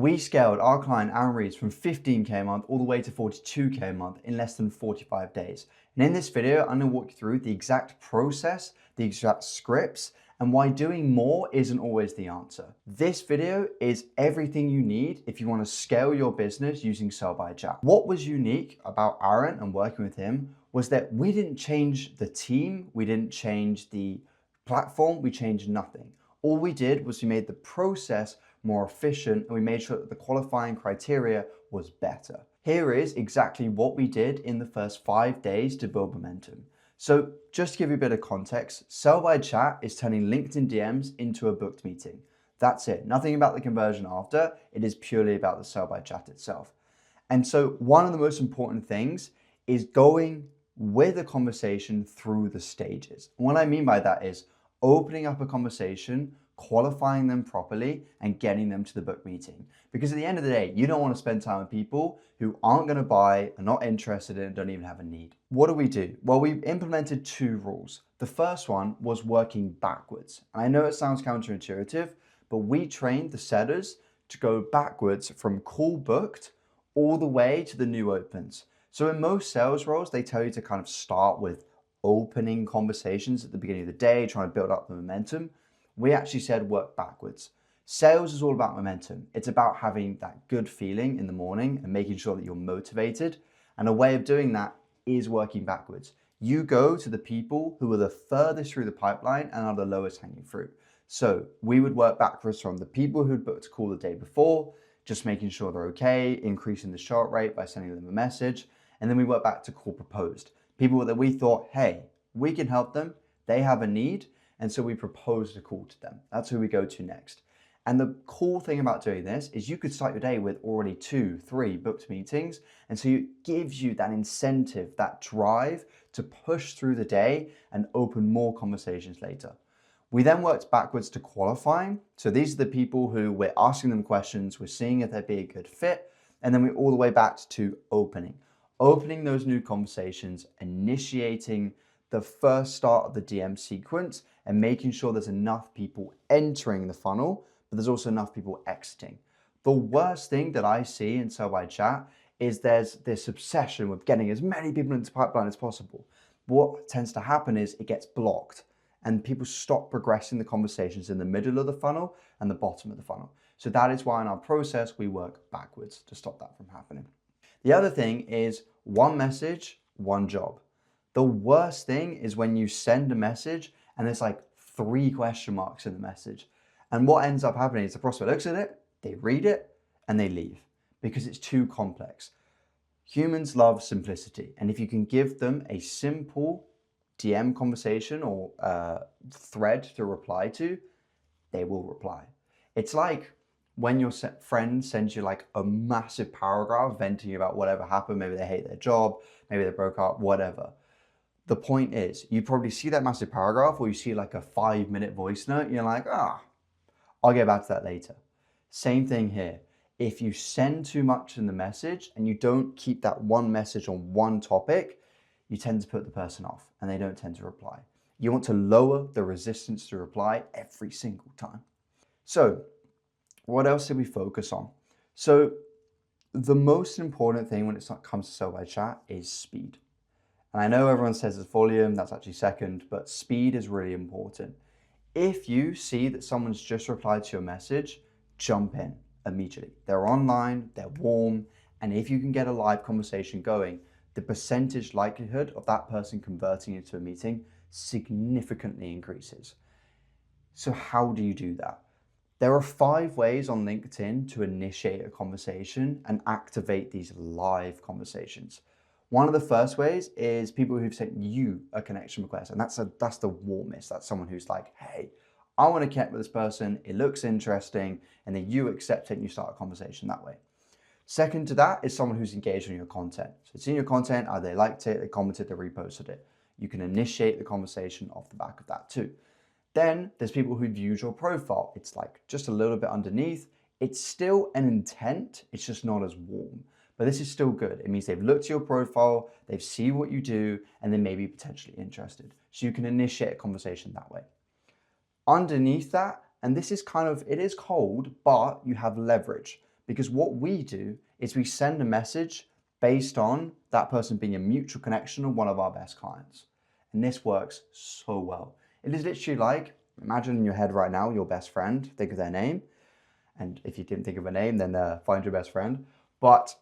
We scaled our client Aaron Reed's from 15K a month all the way to 42K a month in less than 45 days. And in this video, I'm gonna walk you through the exact process, the exact scripts, and why doing more isn't always the answer. This video is everything you need if you wanna scale your business using Sell by Chat. What was unique about Aaron and working with him was that we didn't change the team, we didn't change the platform, we changed nothing. All we did was we made the process more efficient, and we made sure that the qualifying criteria was better. Here is exactly what we did in the first 5 days to build momentum. So just to give you a bit of context, Sell by Chat is turning LinkedIn DMs into a booked meeting. That's it. Nothing about the conversion after. It is purely about the Sell by Chat itself. And so one of the most important things is going with a conversation through the stages. And what I mean by that is opening up a conversation, qualifying them properly, and getting them to the book meeting. Because at the end of the day, you don't want to spend time with people who aren't going to buy, are not interested in, don't even have a need. What do? Well, we implemented 2 rules. The first one was working backwards. And I know it sounds counterintuitive, but we trained the setters to go backwards from call booked all the way to the new opens. So in most sales roles, they tell you to kind of start with opening conversations at the beginning of the day, trying to build up the momentum. We actually said work backwards. Sales is all about momentum. It's about having that good feeling in the morning and making sure that you're motivated. And a way of doing that is working backwards. You go to the people who are the furthest through the pipeline and are the lowest hanging fruit. So we would work backwards from the people who'd booked a call the day before, just making sure they're okay, increasing the shot rate by sending them a message. And then we work back to call proposed. People that we thought, hey, we can help them, they have a need, and so we proposed a call to them. That's who we go to next. And the cool thing about doing this is you could start your day with already 2, 3 booked meetings, and so it gives you that incentive, that drive to push through the day and open more conversations later. We then worked backwards to qualifying. So these are the people who we're asking them questions, we're seeing if they'd be a good fit, and then we're all the way back to opening. Opening those new conversations, initiating the first start of the DM sequence, and making sure there's enough people entering the funnel, but there's also enough people exiting. The worst thing that I see in Sell by Chat is there's this obsession with getting as many people into the pipeline as possible. What tends to happen is it gets blocked and people stop progressing the conversations in the middle of the funnel and the bottom of the funnel. So that is why in our process, we work backwards to stop that from happening. The other thing is one message, one job. The worst thing is when you send a message and there's like 3 question marks in the message. And what ends up happening is the prospect looks at it, they read it, and they leave because it's too complex. Humans love simplicity. And if you can give them a simple DM conversation or thread to reply to, they will reply. It's like when your friend sends you like a massive paragraph venting about whatever happened, maybe they hate their job, maybe they broke up, whatever. The point is, you probably see that massive paragraph or you see like a 5-minute voice note and you're like, I'll get back to that later. Same thing here. If you send too much in the message and you don't keep that one message on one topic, you tend to put the person off and they don't tend to reply. You want to lower the resistance to reply every single time. So what else did we focus on? So the most important thing when it comes to Sell by Chat is speed. And I know everyone says it's volume, that's actually second, but speed is really important. If you see that someone's just replied to your message, jump in immediately. They're online, they're warm, and if you can get a live conversation going, the percentage likelihood of that person converting into a meeting significantly increases. So how do you do that? There are 5 ways on LinkedIn to initiate a conversation and activate these live conversations. One of the first ways is people who've sent you a connection request, and that's the warmest. That's someone who's like, hey, I want to connect with this person, it looks interesting, and then you accept it and you start a conversation that way. Second to that is someone who's engaged on your content. So it's in your content, either they liked it, they commented, they reposted it. You can initiate the conversation off the back of that too. Then there's people who viewed your profile. It's like just a little bit underneath. It's still an intent, it's just not as warm. But this is still good. It means they've looked at your profile, they've seen what you do, and they may be potentially interested. So you can initiate a conversation that way. Underneath that, and this is kind of, it is cold, but you have leverage. Because what we do is we send a message based on that person being a mutual connection of one of our best clients. And this works so well. It is literally like, imagine in your head right now, your best friend, think of their name. And if you didn't think of a name, then find your best friend. But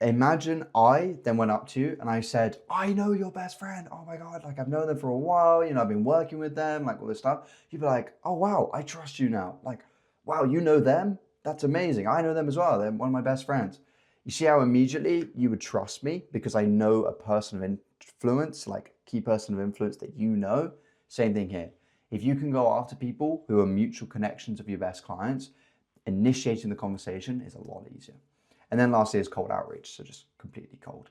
imagine I then went up to you and I said, I know your best friend. Oh my God, like I've known them for a while. I've been working with them, like all this stuff. You'd be like, oh wow, I trust you now. Like, wow, you know them? That's amazing. I know them as well. They're one of my best friends. You see how immediately you would trust me because I know a person of influence, like key person of influence that you know. Same thing here. If you can go after people who are mutual connections of your best clients, initiating the conversation is a lot easier. And then lastly is cold outreach, so just completely cold.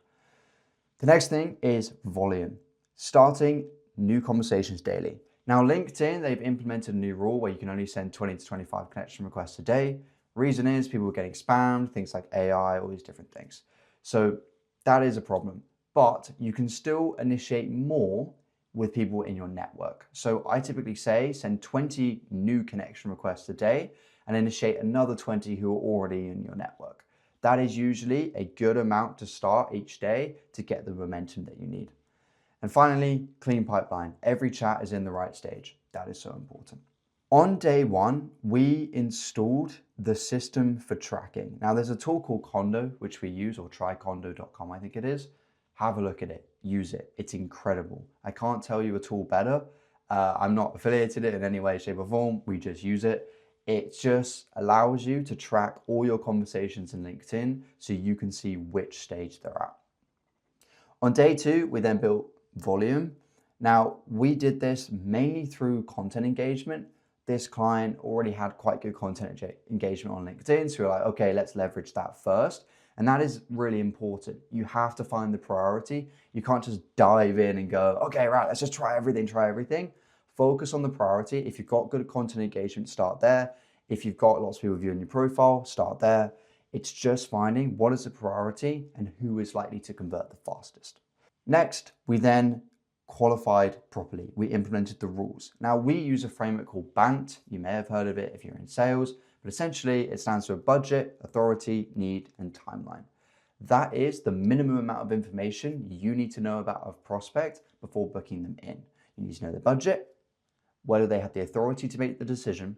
The next thing is volume, starting new conversations daily. Now LinkedIn, they've implemented a new rule where you can only send 20 to 25 connection requests a day. Reason is people are getting spammed, things like AI, all these different things. So that is a problem, but you can still initiate more with people in your network. So I typically say send 20 new connection requests a day and initiate another 20 who are already in your network. That is usually a good amount to start each day to get the momentum that you need. And finally, clean pipeline. Every chat is in the right stage. That is so important. On day one, we installed the system for tracking. Now there's a tool called Condo, which we use, or trycondo.com, I think it is. Have a look at it, use it. It's incredible. I can't tell you a tool better. I'm not affiliated in any way, shape or form. We just use it. It just allows you to track all your conversations in LinkedIn so you can see which stage they're at. On day two, we then built volume. Now, we did this mainly through content engagement. This client already had quite good content engagement on LinkedIn, so we're like, okay, let's leverage that first. And that is really important. You have to find the priority. You can't just dive in and go, okay, right, let's just try everything. Focus on the priority. If you've got good content engagement, start there. If you've got lots of people viewing your profile, start there. It's just finding what is the priority and who is likely to convert the fastest. Next, we then qualified properly. We implemented the rules. Now we use a framework called BANT. You may have heard of it if you're in sales, but essentially it stands for budget, authority, need, and timeline. That is the minimum amount of information you need to know about a prospect before booking them in. You need to know the budget, whether they have the authority to make the decision,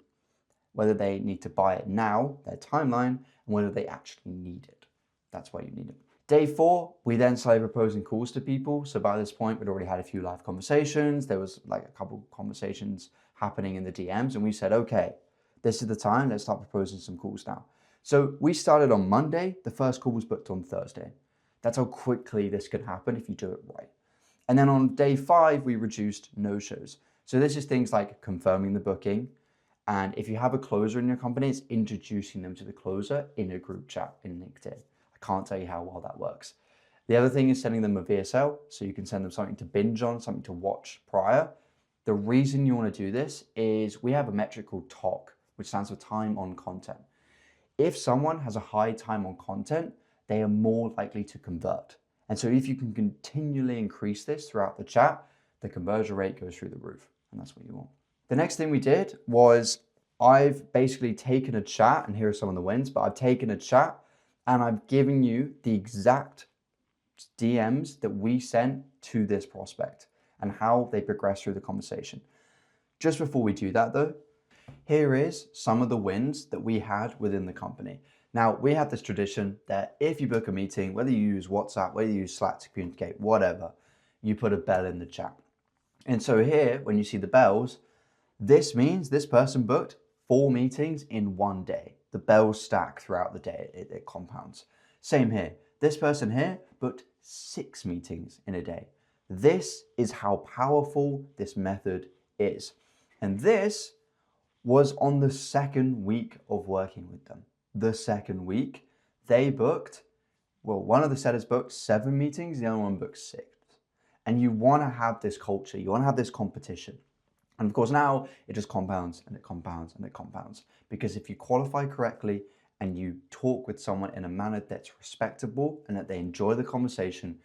whether they need to buy it now, their timeline, and whether they actually need it. That's why you need it. Day four, we then started proposing calls to people. So by this point, we'd already had a few live conversations. There was like a couple conversations happening in the DMs, and we said, okay, this is the time, let's start proposing some calls now. So we started on Monday, the first call was booked on Thursday. That's how quickly this could happen if you do it right. And then on day five, we reduced no-shows. So this is things like confirming the booking. And if you have a closer in your company, it's introducing them to the closer in a group chat in LinkedIn. I can't tell you how well that works. The other thing is sending them a VSL. So you can send them something to binge on, something to watch prior. The reason you want to do this is we have a metric called TOC, which stands for time on content. If someone has a high time on content, they are more likely to convert. And so if you can continually increase this throughout the chat, the conversion rate goes through the roof. And that's what you want. The next thing we did was I've basically taken a chat, and here are some of the wins, but I've taken a chat and I've given you the exact DMs that we sent to this prospect and how they progress through the conversation. Just before we do that though, here is some of the wins that we had within the company. Now, we have this tradition that if you book a meeting, whether you use WhatsApp, whether you use Slack to communicate, whatever, you put a bell in the chat. And so here, when you see the bells, this means this person booked 4 meetings in one day. The bells stack throughout the day, it compounds. Same here. This person here booked 6 meetings in a day. This is how powerful this method is. And this was on the second week of working with them. The second week, they booked, well, one of the setters booked 7 meetings, the other one booked 6. And you want to have this culture, you want to have this competition. And of course now it just compounds and it compounds and it compounds. Because if you qualify correctly and you talk with someone in a manner that's respectable and that they enjoy the conversation,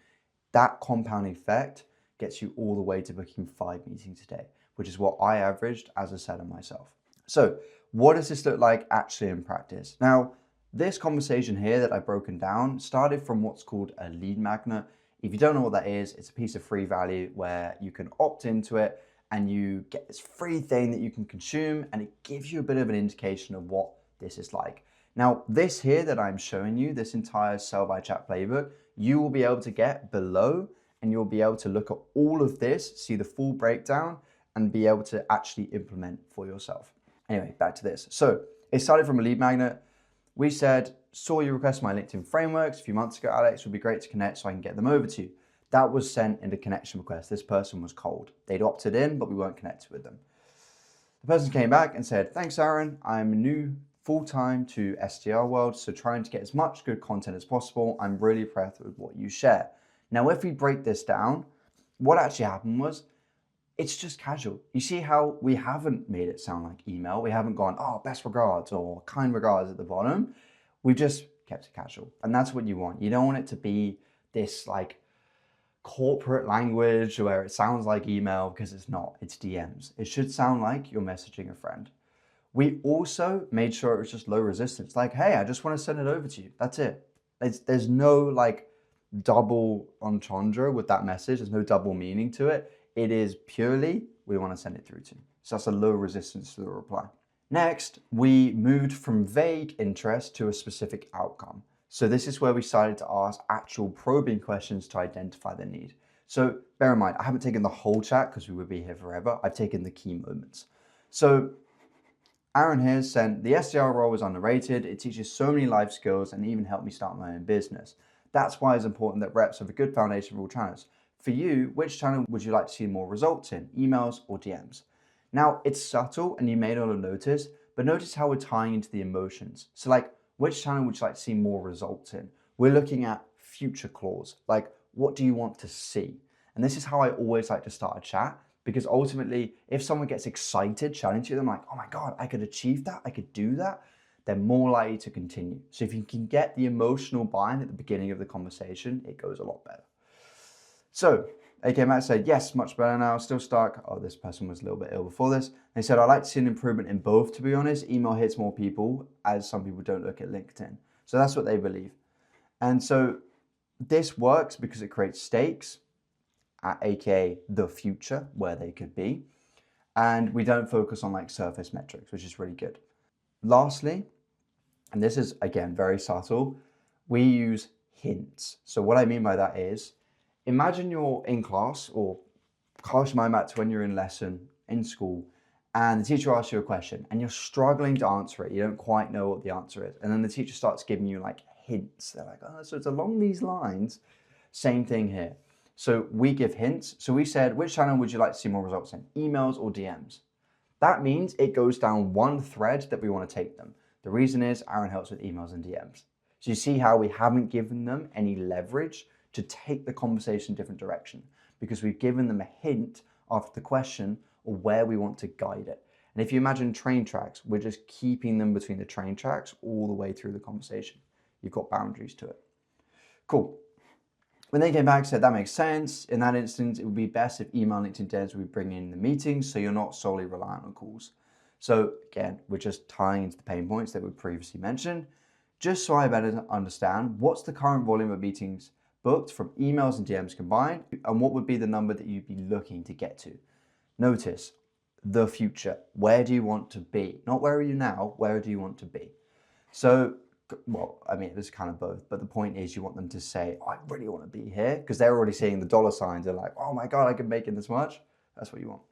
that compounding effect gets you all the way to booking 5 meetings a day, which is what I averaged as a setter myself. So what does this look like actually in practice? Now, This conversation here that I've broken down started from what's called a lead magnet. If you don't know what that is, it's a piece of free value where you can opt into it and you get this free thing that you can consume, and it gives you a bit of an indication of what this is like. Now, this here that I'm showing you, this entire Sell by Chat playbook, you will be able to get below, and you'll be able to look at all of this, see the full breakdown, and be able to actually implement for yourself. Anyway, back to this. So it started from a lead magnet. We said, saw you request my LinkedIn frameworks a few months ago, Alex, would be great to connect so I can get them over to you. That was sent in a connection request. This person was cold. They'd opted in, but we weren't connected with them. The person came back and said, thanks, Aaron. I'm new full-time to SDR world, so trying to get as much good content as possible. I'm really impressed with what you share. Now, if we break this down, what actually happened was, it's just casual. You see how we haven't made it sound like email. We haven't gone, oh, best regards or kind regards at the bottom. We've just kept it casual. And that's what you want. You don't want it to be this like corporate language where it sounds like email, because it's not, it's DMs. It should sound like you're messaging a friend. We also made sure it was just low resistance. Like, hey, I just want to send it over to you. That's it. There's no like double entendre with that message. There's no double meaning to it. It is purely, we want to send it through to. So that's a low resistance to the reply. Next, we moved from vague interest to a specific outcome. So this is where we started to ask actual probing questions to identify the need. So bear in mind, I haven't taken the whole chat because we would be here forever. I've taken the key moments. So Aaron here sent, the SDR role is underrated. It teaches so many life skills and even helped me start my own business. That's why it's important that reps have a good foundation for all channels. For you, which channel would you like to see more results in, emails or DMs? Now, it's subtle and you may not have noticed, but notice how we're tying into the emotions. So like, which channel would you like to see more results in? We're looking at future clause, like what do you want to see? And this is how I always like to start a chat, because ultimately, if someone gets excited chatting to them, like, oh my God, I could achieve that, I could do that, they're more likely to continue. So if you can get the emotional buy-in at the beginning of the conversation, it goes a lot better. So they came out and said, yes, much better now, still stuck. Oh, this person was a little bit ill before this. They said, I'd like to see an improvement in both, to be honest. Email hits more people, as some people don't look at LinkedIn. So that's what they believe. And so this works because it creates stakes, aka the future, where they could be. And we don't focus on like surface metrics, which is really good. Lastly, and this is again very subtle, we use hints. So what I mean by that is, imagine you're in class, or cast your mind back to when you're in lesson in school, and the teacher asks you a question and you're struggling to answer it. You don't quite know what the answer is. And then the teacher starts giving you like hints. They're like, oh, so it's along these lines. Same thing here. So we give hints. So we said, which channel would you like to see more results in, emails or DMs? That means it goes down one thread that we want to take them. The reason is Aaron helps with emails and DMs. So you see how we haven't given them any leverage to take the conversation in a different direction, because we've given them a hint after the question or where we want to guide it. And if you imagine train tracks, we're just keeping them between the train tracks all the way through the conversation. You've got boundaries to it. Cool. When they came back and said, that makes sense. In that instance, it would be best if email and LinkedIn devs would bring in the meetings so you're not solely reliant on calls. So again, we're just tying into the pain points that we previously mentioned, just so I better understand what's the current volume of meetings booked from emails and DMs combined, and what would be the number that you'd be looking to get to. Notice the future. Where do you want to be? Not where are you now, where do you want to be? So, well, I mean, it's kind of both, but the point is you want them to say, oh, I really want to be here, because they're already seeing the dollar signs. They're like, oh my God, I can make it this much. That's what you want.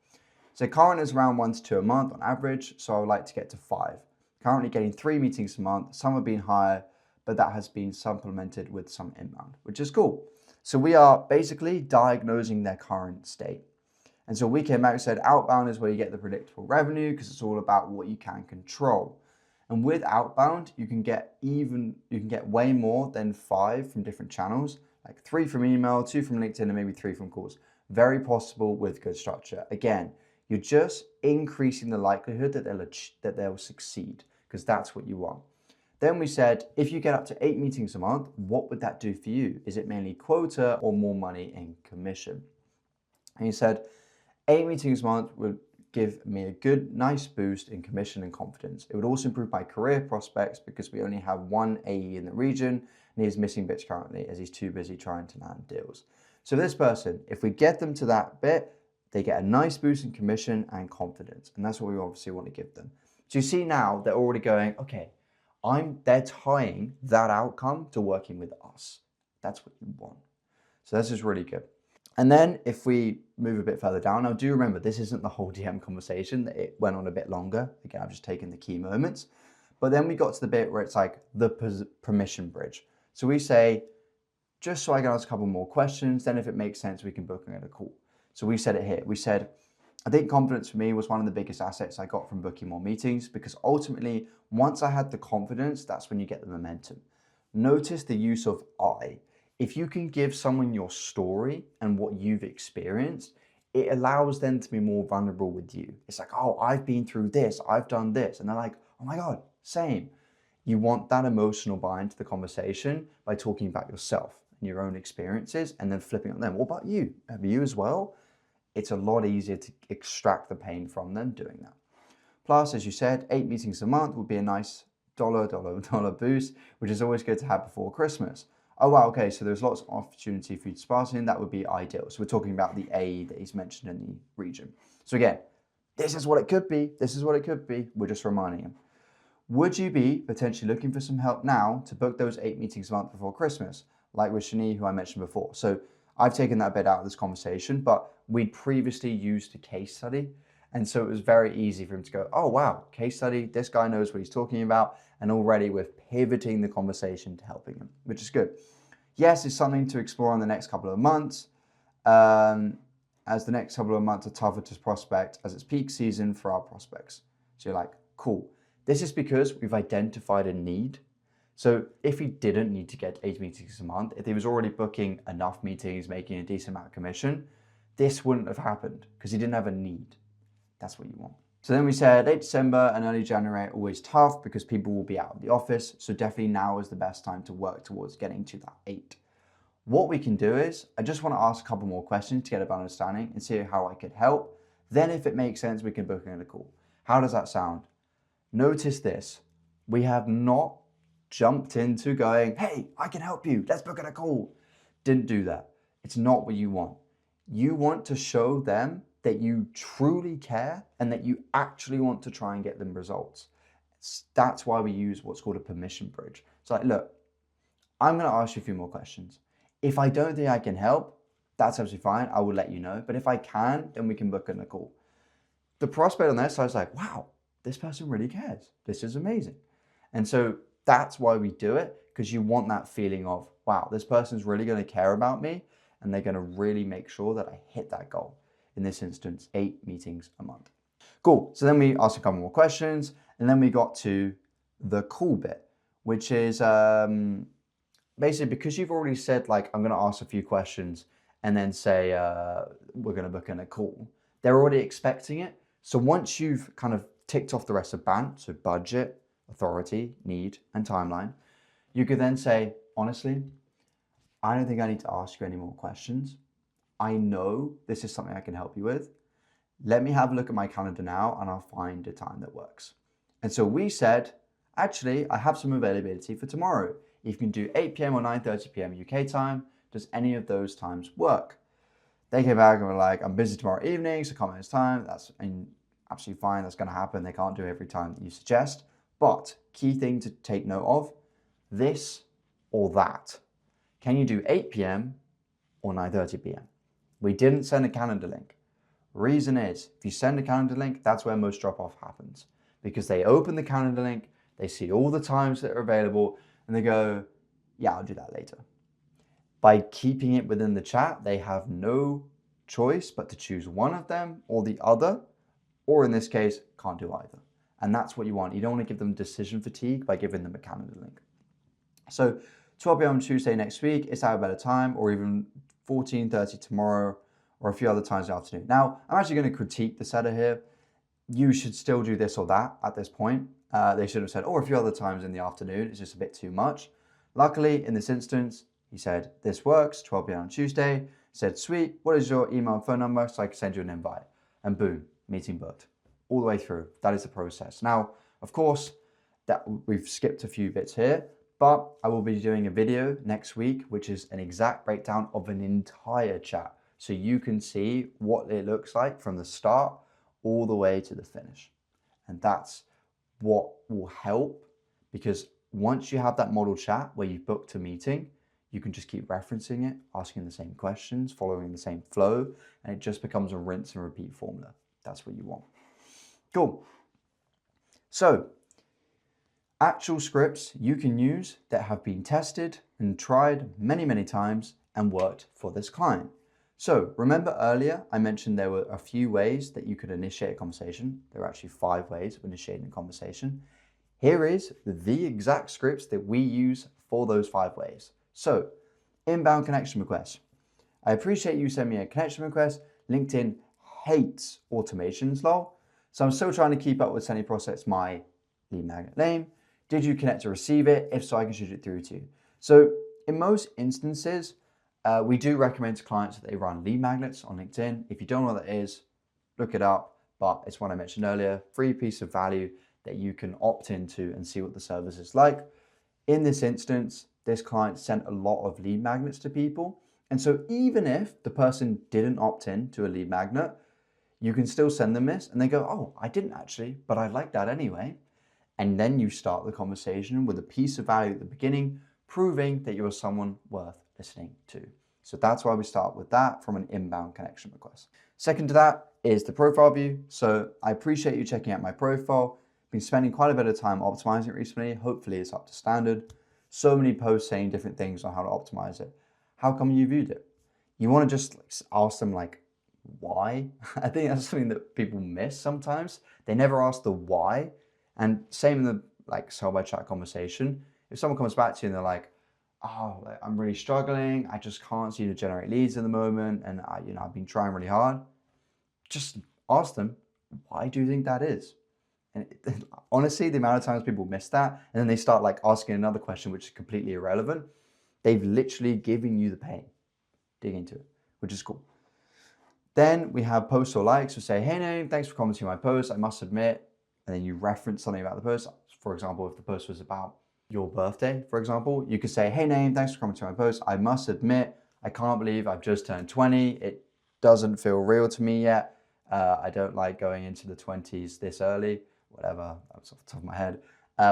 So current is around 1 to 2 a month on average, so I would like to get to 5. Currently getting 3 meetings a month. Some have been higher, but that has been supplemented with some inbound, which is cool. So we are basically diagnosing their current state. And so we came back and said, outbound is where you get the predictable revenue, because it's all about what you can control. And with outbound, you can get way more than 5 from different channels, like 3 from email, 2 from LinkedIn, and maybe 3 from calls. Very possible with good structure. Again, you're just increasing the likelihood that they'll succeed, because that's what you want. Then we said, if you get up to 8 meetings a month, what would that do for you? Is it mainly quota or more money in commission? And he said, 8 meetings a month would give me a good, nice boost in commission and confidence. It would also improve my career prospects because we only have one AE in the region and he's missing bits currently as he's too busy trying to land deals. So this person, if we get them to that bit, they get a nice boost in commission and confidence. And that's what we obviously want to give them. So you see now they're already going, okay, they're tying that outcome to working with us. That's what you want. So this is really good. And then if we move a bit further down, now do remember, this isn't the whole DM conversation. It went on a bit longer. Again, I've just taken the key moments. But then we got to the bit where it's like the permission bridge. So we say, just so I can ask a couple more questions, then if it makes sense, we can book in a call. So we said it here. We said, I think confidence for me was one of the biggest assets I got from booking more meetings because ultimately, once I had the confidence, that's when you get the momentum. Notice the use of I. If you can give someone your story and what you've experienced, it allows them to be more vulnerable with you. It's like, oh, I've been through this, I've done this. And they're like, oh my God, same. You want that emotional buy-in to the conversation by talking about yourself and your own experiences and then flipping on them. What about you? Have you as well? It's a lot easier to extract the pain from them doing that. Plus, as you said, 8 meetings a month would be a nice dollar boost, which is always good to have before Christmas. Oh, wow, okay, so there's lots of opportunity for you to sparse in. That would be ideal. So we're talking about the AE that he's mentioned in the region. So again, this is what it could be. This is what it could be. We're just reminding him. Would you be potentially looking for some help now to book those 8 meetings a month before Christmas, like with Shani, who I mentioned before? So I've taken that bit out of this conversation, but we'd previously used a case study. And so it was very easy for him to go, oh, wow, case study, this guy knows what he's talking about. And already we're pivoting the conversation to helping him, which is good. Yes, it's something to explore in the next couple of months, as the next couple of months are tougher to prospect as it's peak season for our prospects. So you're like, cool. This is because we've identified a need. So if he didn't need to get 8 meetings a month, if he was already booking enough meetings, making a decent amount of commission, this wouldn't have happened because he didn't have a need. That's what you want. So then we said late December and early January are always tough because people will be out of the office. So definitely now is the best time to work towards getting to that 8. What we can do is, I just want to ask a couple more questions to get a better understanding and see how I could help. Then if it makes sense, we can book in a call. How does that sound? Notice this. We have not jumped into going, hey, I can help you. Let's book in a call. Didn't do that. It's not what you want. You want to show them that you truly care and that you actually want to try and get them results. That's why we use what's called a permission bridge. It's like, look, I'm going to ask you a few more questions. If I don't think I can help, that's absolutely fine. I will let you know. But if I can, then we can book in a call. The prospect on their side is like, wow, this person really cares. This is amazing. And so that's why we do it, because you want that feeling of, wow, this person's really going to care about me and they're going to really make sure that I hit that goal. In this instance, 8 meetings a month. Cool. So then we asked a couple more questions and then we got to the call bit, which is basically because you've already said, like, I'm going to ask a few questions and then say, we're going to book in a call. They're already expecting it. So once you've kind of ticked off the rest of BANT, so budget, authority, need, and timeline, you could then say, honestly, I don't think I need to ask you any more questions. I know this is something I can help you with. Let me have a look at my calendar now and I'll find a time that works. And so we said, actually, I have some availability for tomorrow. If you can do 8 p.m. or 9:30 p.m. UK time, does any of those times work? They came back and were like, I'm busy tomorrow evening, so can't make this time. That's absolutely fine. That's going to happen. They can't do it every time that you suggest. But key thing to take note of, this or that. Can you do 8 p.m. or 9:30 p.m.? We didn't send a calendar link. Reason is, if you send a calendar link, that's where most drop-off happens. Because they open the calendar link, they see all the times that are available, and they go, yeah, I'll do that later. By keeping it within the chat, they have no choice but to choose one of them or the other, or in this case, can't do either. And that's what you want. You don't want to give them decision fatigue by giving them a calendar link. So 12 p.m. Tuesday next week, is that a better time? Or even 14:30 tomorrow, or a few other times in the afternoon. Now, I'm actually going to critique the setter here. You should still do this or that at this point. They should have said, or a few other times in the afternoon. It's just a bit too much. Luckily, in this instance, he said, this works, 12 p.m. on Tuesday. He said, sweet, what is your email and phone number so I can send you an invite? And boom, meeting booked. all the way through. That is the process. Now, of course, that we've skipped a few bits here, but I will be doing a video next week, which is an exact breakdown of an entire chat. So you can see what it looks like from the start all the way to the finish. And that's what will help, because once you have that model chat where you've booked a meeting, you can just keep referencing it, asking the same questions, following the same flow, and it just becomes a rinse and repeat formula. That's what you want. Cool. So, actual scripts you can use that have been tested and tried many, many times and worked for this client. So remember earlier, I mentioned there were a few ways that you could initiate a conversation. There are actually 5 ways of initiating a conversation. Here is the exact scripts that we use for those 5 ways. So, inbound connection requests. I appreciate you sending me a connection request. LinkedIn hates automations, lol. So I'm still trying to keep up with sending prospects my lead magnet name. Did you connect to receive it? If so, I can shoot it through to you. So in most instances, we do recommend to clients that they run lead magnets on LinkedIn. If you don't know what that is, look it up. But it's what I mentioned earlier, free piece of value that you can opt into and see what the service is like. In this instance, this client sent a lot of lead magnets to people. And so even if the person didn't opt in to a lead magnet, you can still send them this and they go, oh, I didn't actually, but I like that anyway. And then you start the conversation with a piece of value at the beginning, proving that you're someone worth listening to. So that's why we start with that from an inbound connection request. Second to that is the profile view. So I appreciate you checking out my profile. Been spending quite a bit of time optimizing it recently. Hopefully it's up to standard. So many posts saying different things on how to optimize it. How come you viewed it? You want to just ask them like, why? I think that's something that people miss sometimes. They never ask the why. And same in the sell by chat conversation. If someone comes back to you and they're like, oh, I'm really struggling. I just can't seem to generate leads at the moment. And I've been trying really hard. Just ask them, why do you think that is? And honestly, the amount of times people miss that, and then they start asking another question, which is completely irrelevant. They've literally given you the pain. Dig into it, which is cool. Then we have posts or likes. So say, hey, name, thanks for commenting on my post. I must admit, and then you reference something about the post. For example, if the post was about your birthday, for example, you could say, hey, name, thanks for commenting on my post. I must admit, I can't believe I've just turned 20. It doesn't feel real to me yet. I don't like going into the 20s this early, whatever, that's off the top of my head.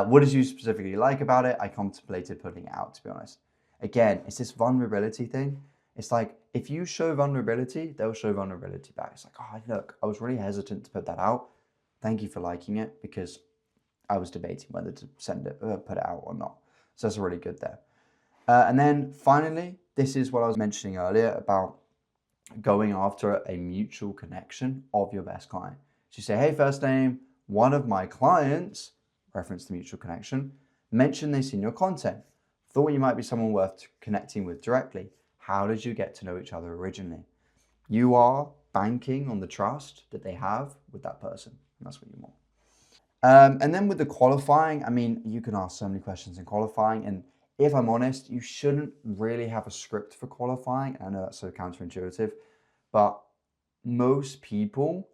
What did you specifically like about it? I contemplated putting it out, to be honest. Again, it's this vulnerability thing. It's like, if you show vulnerability, they'll show vulnerability back. It's like, oh, look, I was really hesitant to put that out. Thank you for liking it, because I was debating whether to send it, put it out or not. So that's really good there. And then finally, this is what I was mentioning earlier about going after a mutual connection of your best client. So you say, hey, first name, one of my clients, reference the mutual connection, mentioned this in your content. Thought you might be someone worth connecting with directly. How did you get to know each other originally? You are banking on the trust that they have with that person. And that's what you want. And then with the qualifying, I mean, you can ask so many questions in qualifying. And if I'm honest, you shouldn't really have a script for qualifying. I know that's so counterintuitive, but most people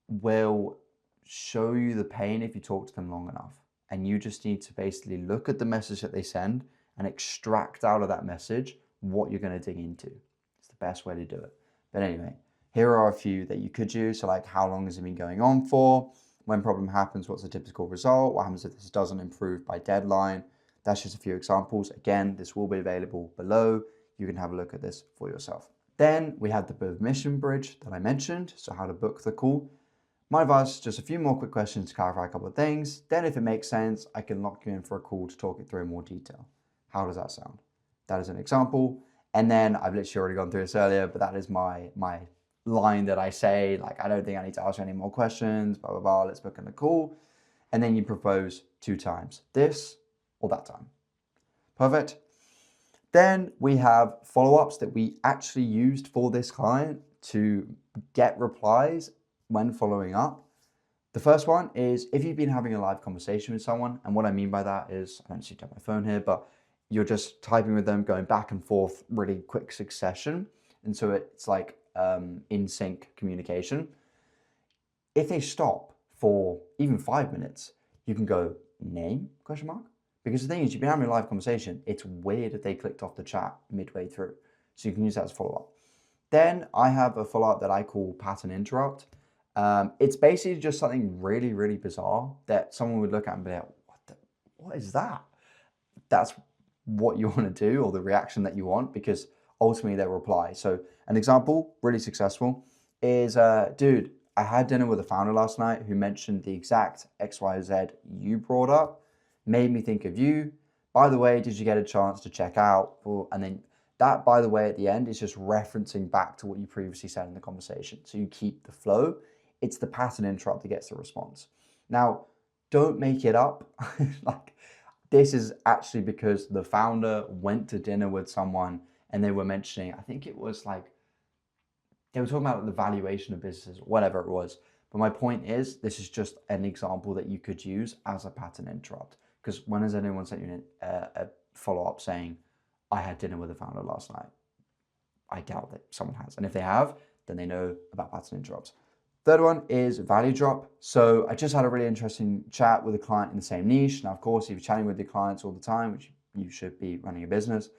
will show you the pain if you talk to them long enough. And you just need to basically look at the message that they send and extract out of that message what you're going to dig into. It's the best way to do it. But anyway, here are a few that you could use. So how long has it been going on for? When problem happens, what's the typical result? What happens if this doesn't improve by deadline? That's just a few examples. Again, this will be available below. You can have a look at this for yourself. Then we have the permission bridge that I mentioned. So how to book the call. My advice, just a few more quick questions to clarify a couple of things. Then if it makes sense, I can lock you in for a call to talk it through in more detail. How does that sound? That is an example. And then I've literally already gone through this earlier, but that is my line that I say, I don't think I need to ask you any more questions, blah, blah, blah, let's book in a call. And then you propose 2 times, this or that time. Perfect. Then we have follow-ups that we actually used for this client to get replies when following up. The first one is if you've been having a live conversation with someone, and what I mean by that is, I don't see to have my phone here, but you're just typing with them, going back and forth, really quick succession. And so it's in sync communication. If they stop for even 5 minutes, you can go name, question mark? Because the thing is, you've been having a live conversation. It's weird if they clicked off the chat midway through. So you can use that as follow-up. Then I have a follow-up that I call pattern interrupt. It's basically just something really, really bizarre that someone would look at and be like, what is that? That's what you want to do, or the reaction that you want, because ultimately they'll reply. So an example, really successful, is, dude, I had dinner with a founder last night who mentioned the exact XYZ you brought up, made me think of you. By the way, did you get a chance to check out? And then that, by the way, at the end is just referencing back to what you previously said in the conversation. So you keep the flow. It's the pattern interrupt that gets the response. Now, don't make it up. Like, this is actually because the founder went to dinner with someone and they were mentioning, I think it was like, they were talking about the valuation of businesses, whatever it was. But my point is, this is just an example that you could use as a pattern interrupt. Because when has anyone sent you a follow-up saying, I had dinner with the founder last night? I doubt that someone has. And if they have, then they know about pattern interrupts. Third one is value drop. So I just had a really interesting chat with a client in the same niche. Now, of course, if you're chatting with your clients all the time, which you should be running a business,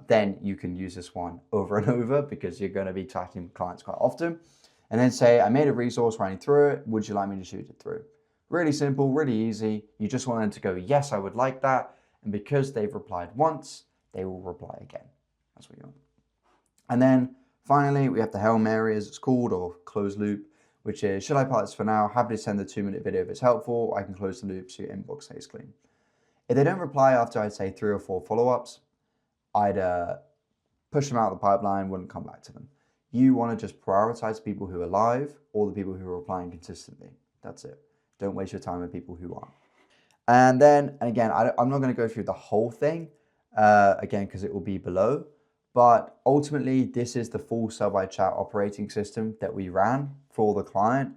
then you can use this one over and over because you're going to be chatting with clients quite often. And then say, I made a resource running through it. Would you like me to shoot it through? Really simple, really easy. You just want them to go, yes, I would like that. And because they've replied once, they will reply again. That's what you want. And then finally, we have the Hail Mary, as it's called, or closed loop, which is, should I part this for now? Happy to send the 2-minute video if it's helpful. I can close the loop so your inbox stays clean. If they don't reply after, I'd say 3 or 4 follow-ups, I'd push them out of the pipeline, wouldn't come back to them. You want to just prioritize people who are live or the people who are replying consistently. That's it. Don't waste your time with people who aren't. And then, again, I'm not going to go through the whole thing, again, because it will be below. But ultimately, this is the full sell-by chat operating system that we ran for the client,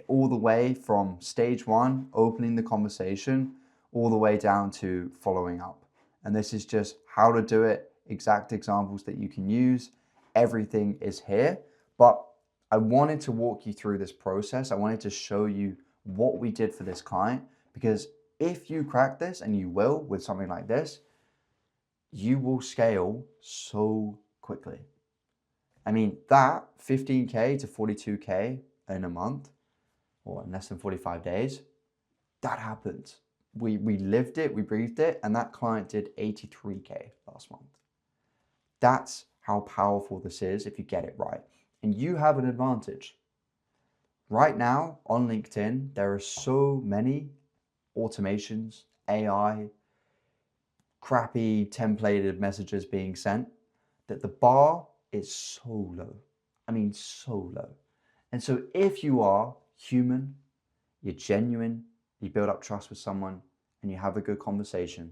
all the way from stage 1, opening the conversation, all the way down to following up. And this is just how to do it, exact examples that you can use. Everything is here. But I wanted to walk you through this process. I wanted to show you what we did for this client, because if you crack this, and you will with something like this, you will scale so quickly. I mean, that 15K to 42K in a month, or in less than 45 days, that happens. We lived it, we breathed it, and that client did 83K last month. That's how powerful this is if you get it right. And you have an advantage. Right now on LinkedIn, there are so many automations, AI, crappy templated messages being sent, that the bar is so low. I mean, so low. And so if you are human, you're genuine, you build up trust with someone, and you have a good conversation,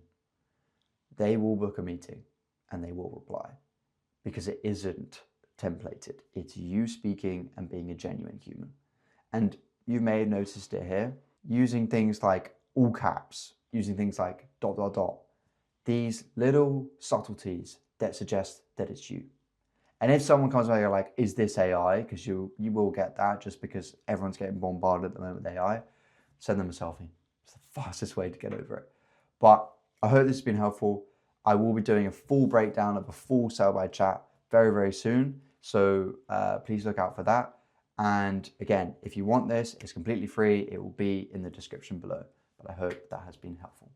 they will book a meeting and they will reply, because it isn't templated. It's you speaking and being a genuine human. And you may have noticed it here, using things like all caps, using things like ... These little subtleties that suggest that it's you. And if someone comes by like, is this AI? Because you will get that, just because everyone's getting bombarded at the moment with AI. Send them a selfie. It's the fastest way to get over it. But I hope this has been helpful. I will be doing a full breakdown of a full sell-by chat very, very soon. So please look out for that. And again, if you want this, it's completely free. It will be in the description below. But I hope that has been helpful.